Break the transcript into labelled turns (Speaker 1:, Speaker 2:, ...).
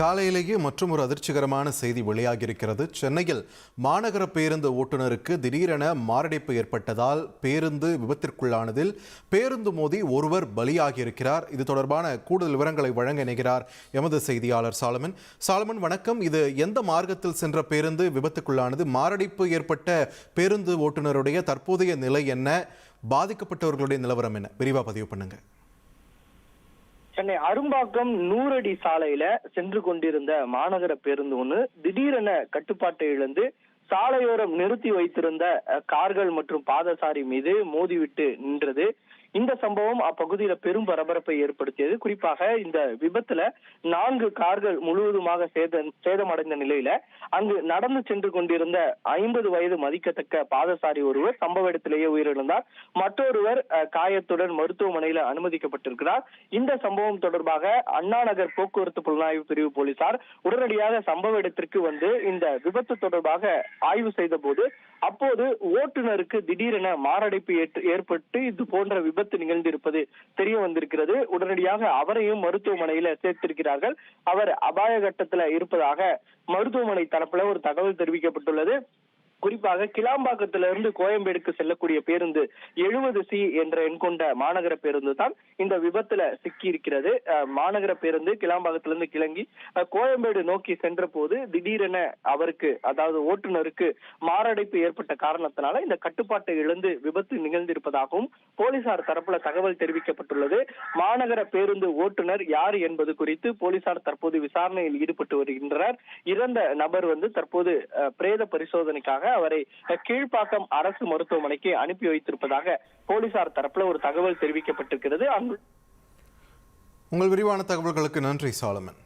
Speaker 1: காலையிலேயே மற்றும் ஒரு அதிர்ச்சிகரமான செய்தி வெளியாகியிருக்கிறது. சென்னையில் மாநகர பேருந்து ஓட்டுநருக்கு திடீரென மாரடைப்பு ஏற்பட்டதால் பேருந்து விபத்திற்குள்ளானதில் பேருந்து மோதி ஒருவர் பலியாகியிருக்கிறார். இது தொடர்பான கூடுதல் விவரங்களை வழங்க இணைகிறார் எமது செய்தியாளர் சாலமன். சாலமன், வணக்கம். இது எந்த மார்க்கத்தில் சென்ற பேருந்து விபத்துக்குள்ளானது? மாரடைப்பு ஏற்பட்ட பேருந்து ஓட்டுநருடைய தற்போதைய நிலை என்ன? பாதிக்கப்பட்டவர்களுடைய நிலவரம் என்ன? விரிவாக பதிவு பண்ணுங்க.
Speaker 2: சென்னை அரும்பாக்கம் 100 அடி சாலையில சென்று கொண்டிருந்த மாநகர பேருந்து ஒண்ணு திடீரென கட்டுப்பாட்டை இழந்து சாலையோரம் நிறுத்தி வைத்திருந்த கார்கள் மற்றும் பாதசாரி மீது மோதிவிட்டு நின்றது. இந்த சம்பவம் அப்பகுதியில பெரும் பரபரப்பை ஏற்படுத்தியது. குறிப்பாக இந்த விபத்துல 4 கார்கள் முழுவதுமாக சேதமடைந்த நிலையில அங்கு நடந்து சென்று கொண்டிருந்த 50 வயது மதிக்கத்தக்க பாதசாரி ஒருவர் சம்பவ இடத்திலேயே உயிரிழந்தார். மற்றொருவர் காயத்துடன் மருத்துவமனையில அனுமதிக்கப்பட்டிருக்கிறார். இந்த சம்பவம் தொடர்பாக அண்ணா நகர் போக்குவரத்து புலனாய்வு பிரிவு போலீசார் உடனடியாக சம்பவ இடத்திற்கு வந்து இந்த விபத்து தொடர்பாக ஆய்வு செய்த போது அப்போது ஓட்டுநருக்கு திடீரென மாரடைப்பு ஏற்பட்டு இது போன்ற விபத்து நிகழ்ந்திருப்பது தெரிய வந்திருக்கிறது. உடனடியாக அவரையும் மருத்துவமனையில சேர்த்திருக்கிறார்கள். அவர் அபாய கட்டத்துல இருப்பதாக மருத்துவமனை தரப்புல ஒரு தகவல் தெரிவிக்கப்பட்டுள்ளது. குறிப்பாக கிளாம்பாக்கத்திலிருந்து கோயம்பேடுக்கு செல்லக்கூடிய பேருந்து 70C என்ற எண் கொண்ட மாநகர பேருந்து தான் இந்த விபத்துல சிக்கி இருக்கிறது. மாநகர பேருந்து கிளாம்பாக்கத்திலிருந்து கிளங்கி கோயம்பேடு நோக்கி சென்ற போது திடீரென அவருக்கு, அதாவது ஓட்டுநருக்கு மாரடைப்பு ஏற்பட்ட காரணத்தினால இந்த கட்டுப்பாட்டை இழந்து விபத்து நிகழ்ந்திருப்பதாகவும் போலீசார் தரப்புல தகவல் தெரிவிக்கப்பட்டுள்ளது. மாநகர பேருந்து ஓட்டுநர் யார் என்பது குறித்து போலீசார் தற்போது விசாரணையில் ஈடுபட்டு வருகின்றனர். இறந்த நபர் தற்போது பிரேத பரிசோதனைக்காக அவரை கீழ்ப்பாக்கம் அரசு மருத்துவமனைக்கு அனுப்பி வைத்திருப்பதாக போலீசார் தரப்புல ஒரு தகவல் தெரிவிக்கப்பட்டிருக்கிறது.
Speaker 1: உங்கள் விரிவான தகவல்களுக்கு நன்றி சாலமன்.